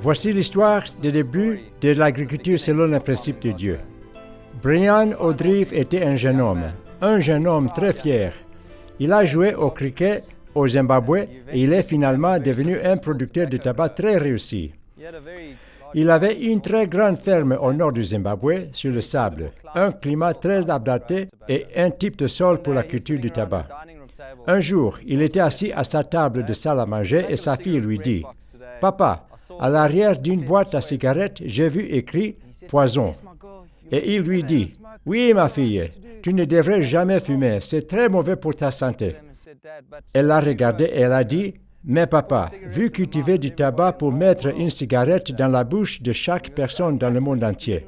Voici l'histoire des débuts de l'agriculture selon le principe de Dieu. Brian O'Drive était un jeune homme très fier. Il a joué au cricket au Zimbabwe et il est finalement devenu un producteur de tabac très réussi. Il avait une très grande ferme au nord du Zimbabwe, sur le sable, un climat très adapté et un type de sol pour la culture du tabac. Un jour, il était assis à sa table de salle à manger et sa fille lui dit « Papa, à l'arrière d'une boîte à cigarettes, j'ai vu écrit « Poison ». Et il lui dit « Oui, ma fille, tu ne devrais jamais fumer, c'est très mauvais pour ta santé. » Elle l'a regardé et elle a dit « Mais papa, vu cultiver du tabac pour mettre une cigarette dans la bouche de chaque personne dans le monde entier. »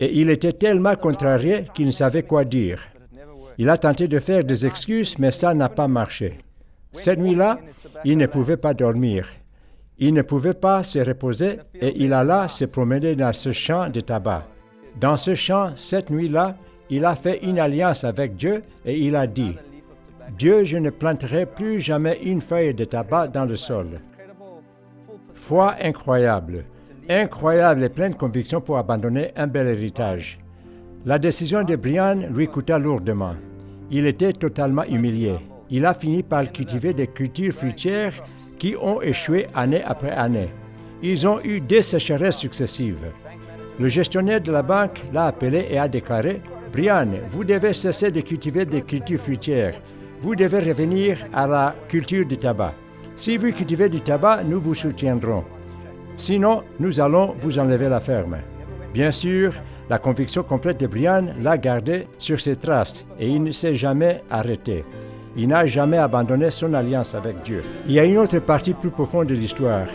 Et il était tellement contrarié qu'il ne savait quoi dire. Il a tenté de faire des excuses, mais ça n'a pas marché. Cette nuit-là, il ne pouvait pas dormir. Il ne pouvait pas se reposer et il alla se promener dans ce champ de tabac. Dans ce champ, cette nuit-là, il a fait une alliance avec Dieu et il a dit « Dieu, je ne planterai plus jamais une feuille de tabac dans le sol. » Foi incroyable et pleine conviction pour abandonner un bel héritage. La décision de Brian lui coûta lourdement. Il était totalement humilié. Il a fini par cultiver des cultures fruitières qui ont échoué année après année. Ils ont eu des sécheresses successives. Le gestionnaire de la banque l'a appelé et a déclaré « Brian, vous devez cesser de cultiver des cultures fruitières. Vous devez revenir à la culture du tabac. Si vous cultivez du tabac, nous vous soutiendrons. Sinon, nous allons vous enlever la ferme. » Bien sûr, la conviction complète de Brian l'a gardé sur ses traces et il ne s'est jamais arrêté. Il n'a jamais abandonné son alliance avec Dieu. Il y a une autre partie plus profonde de l'histoire.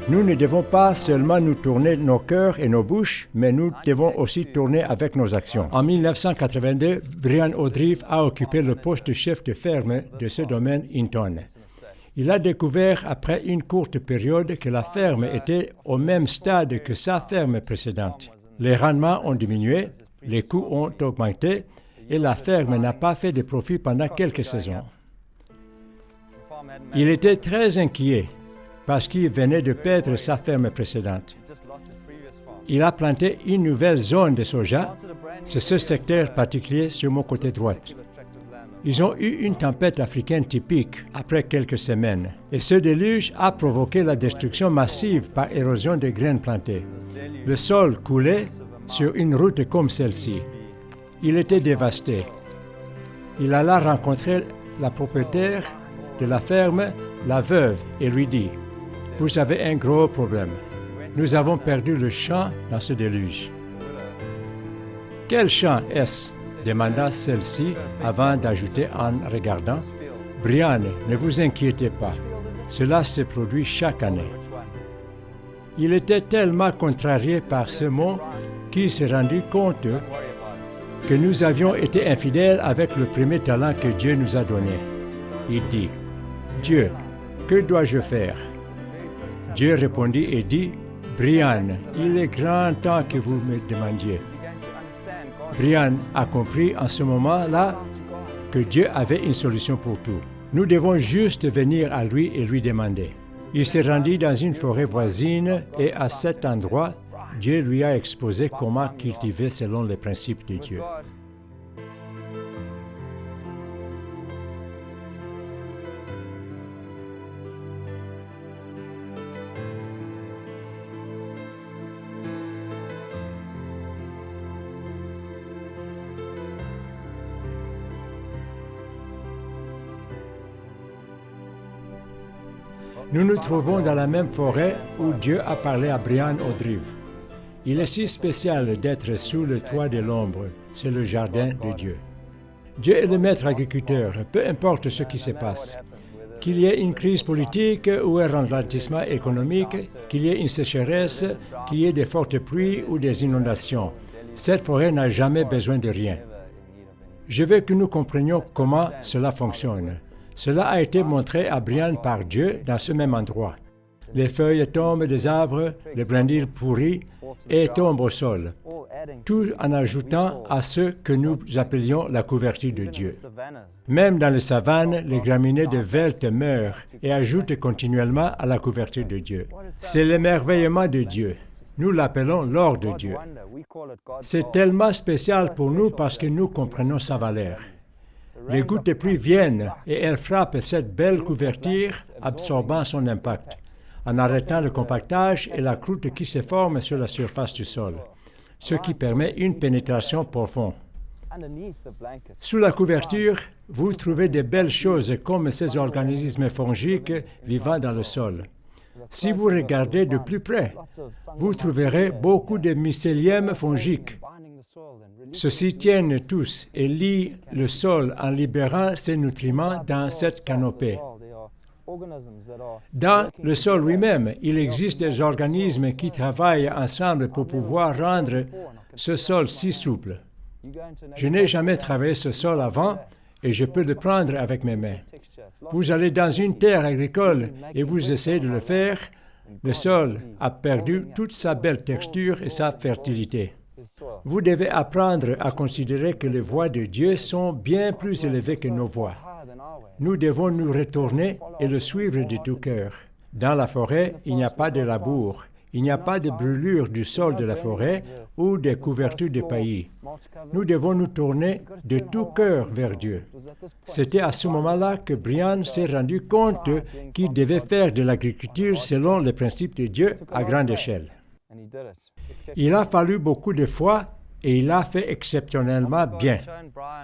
Nous ne devons pas seulement nous tourner nos cœurs et nos bouches, mais nous devons aussi tourner avec nos actions. En 1982, Brian O'Drive a occupé le poste de chef de ferme de ce domaine Hinton. Il a découvert après une courte période que la ferme était au même stade que sa ferme précédente. Les rendements ont diminué, les coûts ont augmenté et la ferme n'a pas fait de profit pendant quelques saisons. Il était très inquiet parce qu'il venait de perdre sa ferme précédente. Il a planté une nouvelle zone de soja, c'est ce secteur particulier sur mon côté droit. Ils ont eu une tempête africaine typique après quelques semaines et ce déluge a provoqué la destruction massive par érosion des graines plantées. Le sol coulait sur une route comme celle-ci. Il était dévasté. Il alla rencontrer la propriétaire de la ferme, la veuve, et lui dit « Vous avez un gros problème. Nous avons perdu le champ dans ce déluge. » « Quel champ est-ce » demanda celle-ci avant d'ajouter en regardant « Brian, ne vous inquiétez pas. Cela se produit chaque année. » Il était tellement contrarié par ce mot qu'il s'est rendu compte que nous avions été infidèles avec le premier talent que Dieu nous a donné. Il dit « Dieu, que dois-je faire ?» Dieu répondit et dit « Brian, il est grand temps que vous me demandiez. » Brian a compris en ce moment-là que Dieu avait une solution pour tout. Nous devons juste venir à lui et lui demander. Il s'est rendu dans une forêt voisine et à cet endroit, Dieu lui a exposé comment cultiver selon les principes de Dieu. Nous nous trouvons dans la même forêt où Dieu a parlé à Brian O'Drive. Il est si spécial d'être sous le toit de l'ombre, c'est le jardin de Dieu. Dieu est le maître agriculteur, peu importe ce qui se passe. Qu'il y ait une crise politique ou un ralentissement économique, qu'il y ait une sécheresse, qu'il y ait de fortes pluies ou des inondations, cette forêt n'a jamais besoin de rien. Je veux que nous comprenions comment cela fonctionne. Cela a été montré à Brian par Dieu dans ce même endroit. Les feuilles tombent des arbres, les brindilles pourries, et tombent au sol, tout en ajoutant à ce que nous appelions la couverture de Dieu. Même dans les savanes, les graminées de veltes meurent et ajoutent continuellement à la couverture de Dieu. C'est l'émerveillement de Dieu. Nous l'appelons l'or de Dieu. C'est tellement spécial pour nous parce que nous comprenons sa valeur. Les gouttes de pluie viennent et elles frappent cette belle couverture, absorbant son impact, en arrêtant le compactage et la croûte qui se forme sur la surface du sol, ce qui permet une pénétration profonde. Sous la couverture, vous trouvez de belles choses comme ces organismes fongiques vivant dans le sol. Si vous regardez de plus près, vous trouverez beaucoup de mycélium fongiques. Ceux-ci tiennent tous et lient le sol en libérant ses nutriments dans cette canopée. Dans le sol lui-même, il existe des organismes qui travaillent ensemble pour pouvoir rendre ce sol si souple. Je n'ai jamais travaillé ce sol avant et je peux le prendre avec mes mains. Vous allez dans une terre agricole et vous essayez de le faire, le sol a perdu toute sa belle texture et sa fertilité. Vous devez apprendre à considérer que les voies de Dieu sont bien plus élevées que nos voies. Nous devons nous retourner et le suivre de tout cœur. Dans la forêt, il n'y a pas de labour, il n'y a pas de brûlure du sol de la forêt ou de couverture de paillis. Nous devons nous tourner de tout cœur vers Dieu. C'était à ce moment-là que Brian s'est rendu compte qu'il devait faire de l'agriculture selon les principes de Dieu à grande échelle. Il a fallu beaucoup de foi et il l'a fait exceptionnellement bien.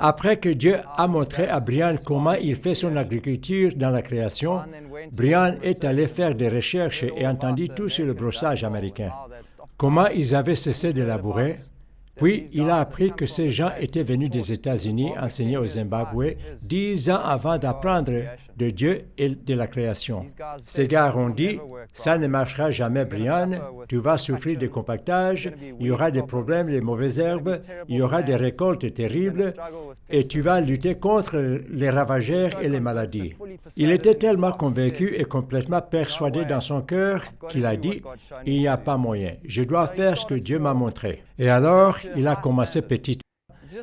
Après que Dieu a montré à Brian comment il fait son agriculture dans la création, Brian est allé faire des recherches et entendit tout sur le brossage américain. Comment ils avaient cessé de labourer. Puis, il a appris que ces gens étaient venus des États-Unis enseigner au Zimbabwe 10 ans avant d'apprendre de Dieu et de la création. Ces gars ont dit, « Ça ne marchera jamais, Brian, tu vas souffrir de compactage, il y aura des problèmes, des mauvaises herbes, il y aura des récoltes terribles, et tu vas lutter contre les ravageurs et les maladies. » Il était tellement convaincu et complètement persuadé dans son cœur qu'il a dit, « Il n'y a pas moyen, je dois faire ce que Dieu m'a montré. » Et alors, il a commencé petit.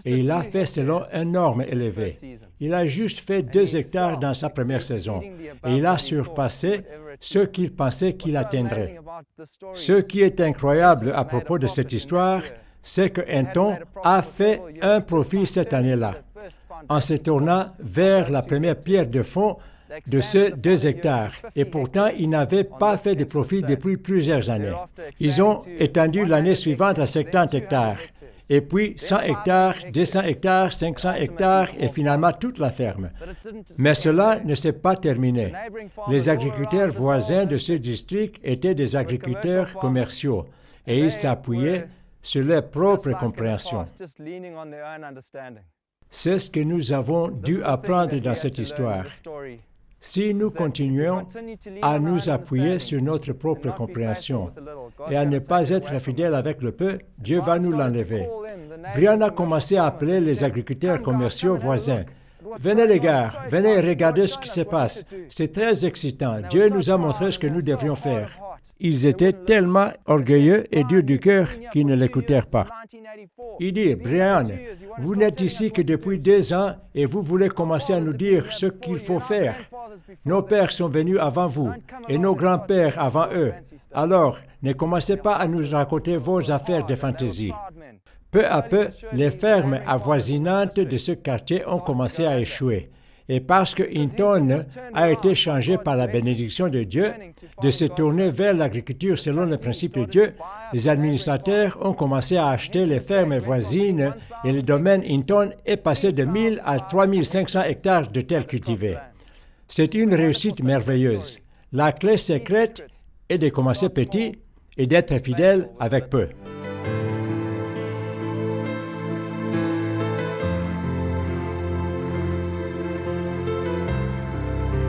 Et il a fait selon une norme élevée. Il a juste fait 2 hectares dans sa première saison. Et il a surpassé ce qu'il pensait qu'il atteindrait. Ce qui est incroyable à propos de cette histoire, c'est que Hinton a fait un profit cette année-là, en se tournant vers la première pierre de fond de ces 2 hectares. Et pourtant, ils n'avaient pas fait de profit depuis plusieurs années. Ils ont étendu l'année suivante à 70 hectares. Et puis 100 hectares, 200 hectares, 500 hectares et finalement toute la ferme. Mais cela ne s'est pas terminé. Les agriculteurs voisins de ce district étaient des agriculteurs commerciaux et ils s'appuyaient sur leur propre compréhension. C'est ce que nous avons dû apprendre dans cette histoire. Si nous continuons à nous appuyer sur notre propre compréhension et à ne pas être fidèles avec le peu, Dieu va nous l'enlever. Brian a commencé à appeler les agriculteurs commerciaux voisins. « Venez les gars, venez regarder ce qui se passe. C'est très excitant. Dieu nous a montré ce que nous devrions faire. » Ils étaient tellement orgueilleux et durs du cœur qu'ils ne l'écoutèrent pas. Il dit, « Brian, vous n'êtes ici que depuis 2 ans et vous voulez commencer à nous dire ce qu'il faut faire. Nos pères sont venus avant vous et nos grands-pères avant eux. Alors, ne commencez pas à nous raconter vos affaires de fantaisie. » Peu à peu, les fermes avoisinantes de ce quartier ont commencé à échouer. Et parce que Hinton a été changé par la bénédiction de Dieu de se tourner vers l'agriculture selon le principe de Dieu, les administrateurs ont commencé à acheter les fermes voisines et le domaine Hinton est passé de 1000 à 3500 hectares de terres cultivées. C'est une réussite merveilleuse. La clé secrète est de commencer petit et d'être fidèle avec peu.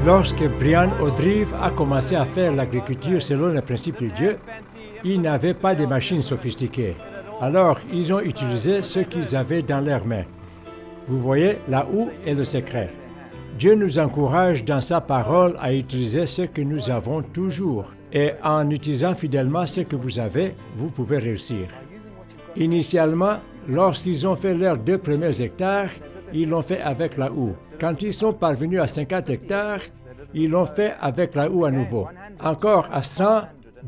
Lorsque Brian O'Drive a commencé à faire l'agriculture selon le principe de Dieu, ils n'avaient pas de machines sophistiquées. Alors, ils ont utilisé ce qu'ils avaient dans leurs mains. Vous voyez, là où est le secret. Dieu nous encourage dans sa parole à utiliser ce que nous avons toujours Et en utilisant fidèlement ce que vous avez, vous pouvez réussir. Initialement, lorsqu'ils ont fait leurs 2 premiers hectares, ils l'ont fait avec la houe. Quand ils sont parvenus à 50 hectares, ils l'ont fait avec la houe à nouveau. Encore à 100,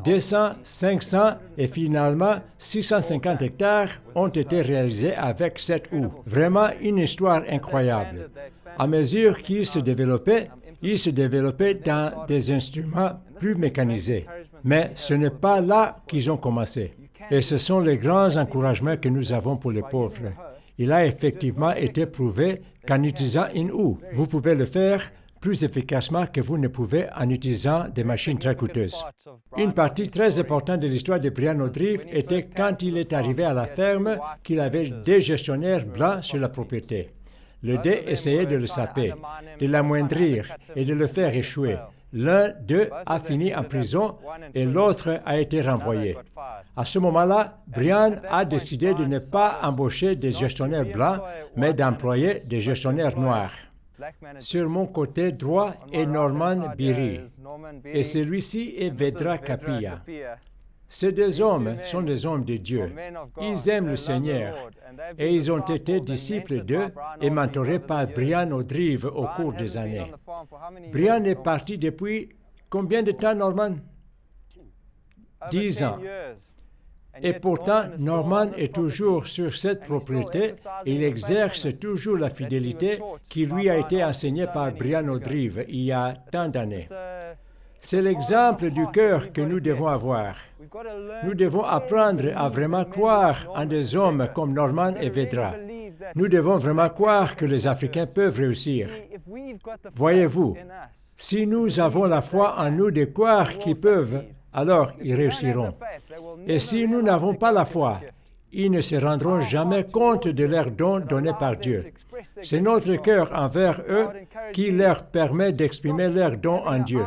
200, 500 et finalement 650 hectares ont été réalisés avec cette houe. Vraiment une histoire incroyable. À mesure qu'ils se développaient, ils se développaient dans des instruments plus mécanisés. Mais ce n'est pas là qu'ils ont commencé. Et ce sont les grands encouragements que nous avons pour les pauvres. Il a effectivement été prouvé qu'en utilisant une houe, vous pouvez le faire plus efficacement que vous ne pouvez en utilisant des machines très coûteuses. Une partie très importante de l'histoire de Brian O'Dreaft était quand il est arrivé à la ferme qu'il avait des gestionnaires blancs sur la propriété. Le dé essayait de le saper, de l'amoindrir et de le faire échouer. L'un d'eux a fini en prison et l'autre a été renvoyé. À ce moment-là, Brian a décidé de ne pas embaucher des gestionnaires blancs, mais d'employer des gestionnaires noirs. Sur mon côté droit est Norman Beery, et celui-ci est Vedra Kapia. Ces 2 hommes sont des hommes de Dieu. Ils aiment le Seigneur, et ils ont été disciples d'eux et mentorés par Brian O'Dreaft au cours des années. Brian est parti depuis combien de temps, Norman? 10 ans. Et pourtant, Norman est toujours sur cette propriété et il exerce toujours la fidélité qui lui a été enseignée par Brian O'Dreaft il y a tant d'années. C'est l'exemple du cœur que nous devons avoir. Nous devons apprendre à vraiment croire en des hommes comme Norman et Vedra. Nous devons vraiment croire que les Africains peuvent réussir. Voyez-vous, si nous avons la foi en nous de croire qu'ils peuvent, alors ils réussiront. Et si nous n'avons pas la foi, ils ne se rendront jamais compte de leurs dons donnés par Dieu. C'est notre cœur envers eux qui leur permet d'exprimer leurs dons en Dieu.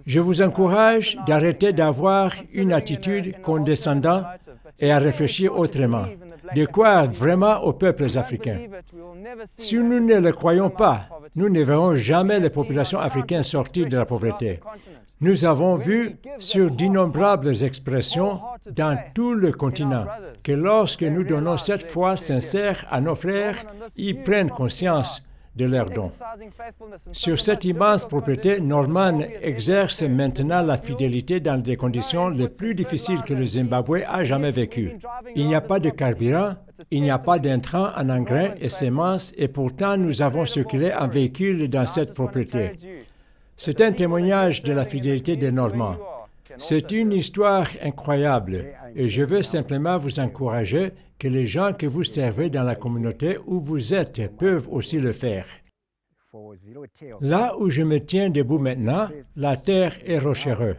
Je vous encourage d'arrêter d'avoir une attitude condescendante et à réfléchir autrement, de croire vraiment aux peuples africains. Si nous ne le croyons pas, nous ne verrons jamais les populations africaines sortir de la pauvreté. Nous avons vu sur d'innombrables expressions dans tout le continent que lorsque nous donnons cette foi sincère à nos frères, ils prennent conscience de leurs dons. Sur cette immense propriété, Norman exerce maintenant la fidélité dans des conditions les plus difficiles que le Zimbabwe a jamais vécues. Il n'y a pas de carburant, il n'y a pas d'intrants en engrais et semences, et pourtant nous avons circulé en véhicule dans cette propriété. C'est un témoignage de la fidélité de Norman. C'est une histoire incroyable et je veux simplement vous encourager que les gens que vous servez dans la communauté où vous êtes peuvent aussi le faire. Là où je me tiens debout maintenant, la terre est rochereuse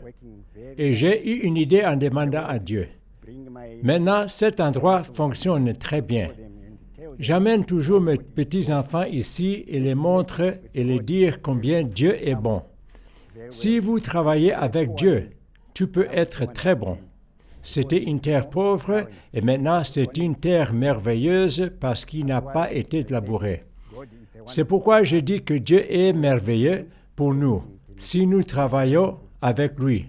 et j'ai eu une idée en demandant à Dieu. Maintenant, cet endroit fonctionne très bien. J'amène toujours mes petits-enfants ici et les montre et les dire combien Dieu est bon. Si vous travaillez avec Dieu, tu peux être très bon. C'était une terre pauvre et maintenant c'est une terre merveilleuse parce qu'il n'a pas été labouré. C'est pourquoi je dis que Dieu est merveilleux pour nous si nous travaillons avec lui.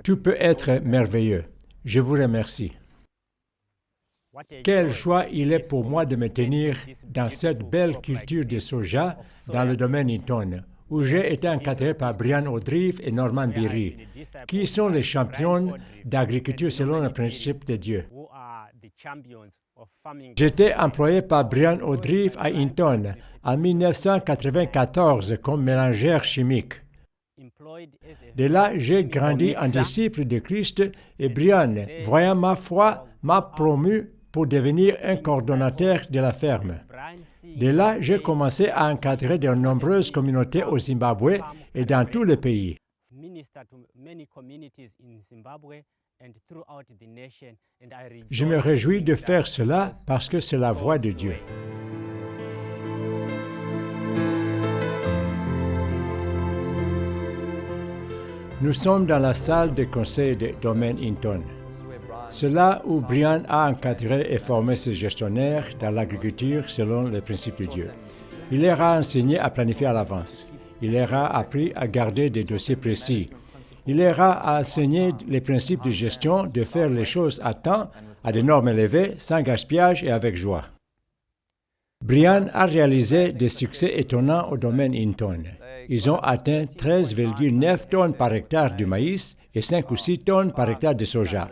Tu peux être merveilleux. Je vous remercie. Quelle joie il est pour moi de me tenir dans cette belle culture de soja dans le domaine Hinton, où j'ai été encadré par Brian O'Dreaft et Norman Beery, qui sont les champions d'agriculture selon le principe de Dieu. J'étais employé par Brian O'Dreaft à Hinton en 1994 comme mélangeur chimique. De là, j'ai grandi en disciple de Christ et Brian, voyant ma foi, m'a promu pour devenir un coordonnateur de la ferme. De là, j'ai commencé à encadrer de nombreuses communautés au Zimbabwe et dans tout le pays. Je me réjouis de faire cela parce que c'est la voie de Dieu. Nous sommes dans la salle de conseil de domaine Hinton. C'est là où Brian a encadré et formé ses gestionnaires dans l'agriculture selon les principes de Dieu. Il leur a enseigné à planifier à l'avance. Il leur a appris à garder des dossiers précis. Il aura à enseigner les principes de gestion, de faire les choses à temps, à des normes élevées, sans gaspillage et avec joie. Brian a réalisé des succès étonnants au domaine Hinton. Ils ont atteint 13,9 tonnes par hectare de maïs et 5 ou 6 tonnes par hectare de soja.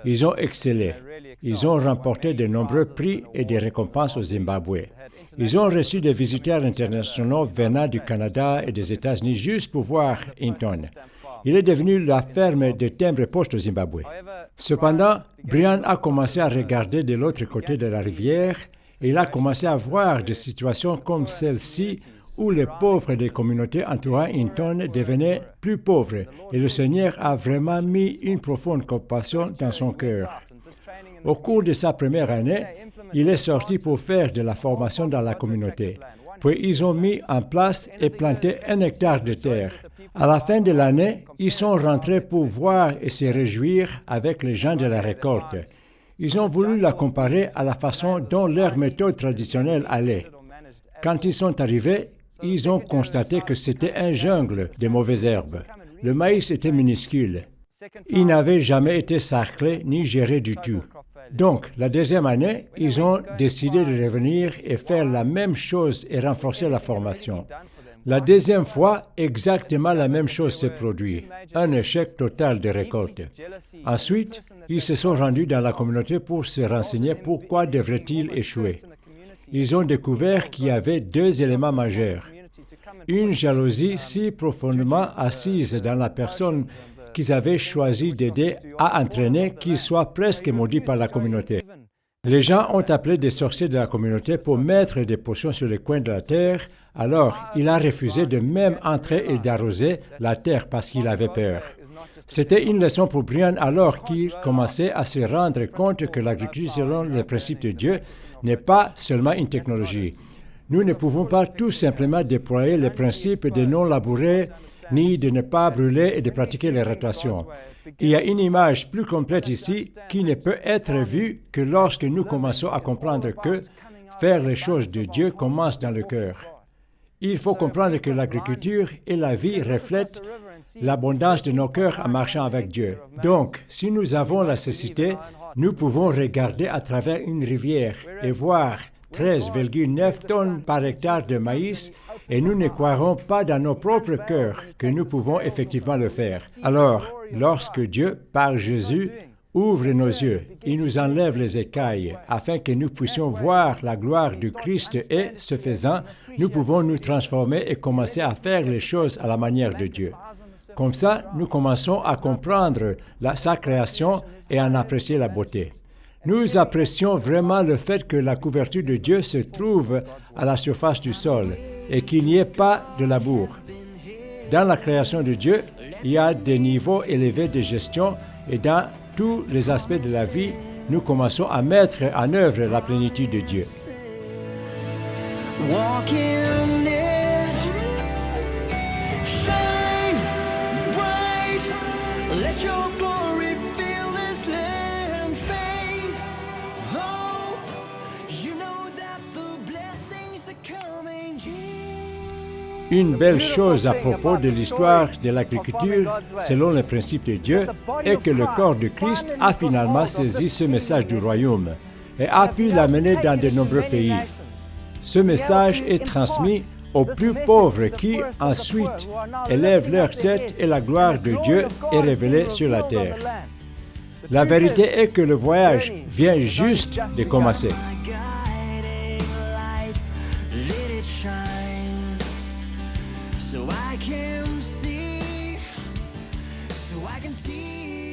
Ils ont excellé. Ils ont remporté de nombreux prix et des récompenses au Zimbabwe. Ils ont reçu des visiteurs internationaux venant du Canada et des États-Unis juste pour voir Hinton. Il est devenu la ferme de timbre-poste au Zimbabwe. Cependant, Brian a commencé à regarder de l'autre côté de la rivière et il a commencé à voir des situations comme celle-ci où les pauvres des communautés entourant Hinton devenaient plus pauvres et le Seigneur a vraiment mis une profonde compassion dans son cœur. Au cours de sa première année, il est sorti pour faire de la formation dans la communauté. Puis ils ont mis en place et planté 1 hectare de terre. À la fin de l'année, ils sont rentrés pour voir et se réjouir avec les gens de la récolte. Ils ont voulu la comparer à la façon dont leur méthode traditionnelle allait. Quand ils sont arrivés, ils ont constaté que c'était un jungle de mauvaises herbes. Le maïs était minuscule. Il n'avait jamais été sarclé ni géré du tout. Donc, la deuxième année, ils ont décidé de revenir et faire la même chose et renforcer la formation. La deuxième fois, exactement la même chose s'est produite, un échec total de récolte. Ensuite, ils se sont rendus dans la communauté pour se renseigner pourquoi devrait-il échouer. Ils ont découvert qu'il y avait 2 éléments majeurs. Une jalousie si profondément assise dans la personne qu'ils avaient choisi d'aider à entraîner qu'il soit presque maudit par la communauté. Les gens ont appelé des sorciers de la communauté pour mettre des potions sur les coins de la terre, alors il a refusé de même entrer et d'arroser la terre parce qu'il avait peur. C'était une leçon pour Brian alors qu'il commençait à se rendre compte que l'agriculture selon les principes de Dieu n'est pas seulement une technologie. Nous ne pouvons pas tout simplement déployer les principes de non labourer, ni de ne pas brûler et de pratiquer les rotations. Il y a une image plus complète ici qui ne peut être vue que lorsque nous commençons à comprendre que faire les choses de Dieu commence dans le cœur. Il faut comprendre que l'agriculture et la vie reflètent l'abondance de nos cœurs en marchant avec Dieu. Donc, si nous avons la cécité, nous pouvons regarder à travers une rivière et voir 13,9 tonnes par hectare de maïs et nous ne croirons pas dans nos propres cœurs que nous pouvons effectivement le faire. Alors, lorsque Dieu, par Jésus, ouvre nos yeux, il nous enlève les écailles afin que nous puissions voir la gloire du Christ et, ce faisant, nous pouvons nous transformer et commencer à faire les choses à la manière de Dieu. Comme ça, nous commençons à comprendre sa création et à en apprécier la beauté. Nous apprécions vraiment le fait que la couverture de Dieu se trouve à la surface du sol et qu'il n'y ait pas de labour. Dans la création de Dieu, il y a des niveaux élevés de gestion et dans tous les aspects de la vie, nous commençons à mettre en œuvre la plénitude de Dieu. Une belle chose à propos de l'histoire de l'agriculture, selon les principes de Dieu, est que le corps de Christ a finalement saisi ce message du royaume et a pu l'amener dans de nombreux pays. Ce message est transmis aux plus pauvres qui, ensuite, élèvent leur tête et la gloire de Dieu est révélée sur la terre. La vérité est que le voyage vient juste de commencer. So I can see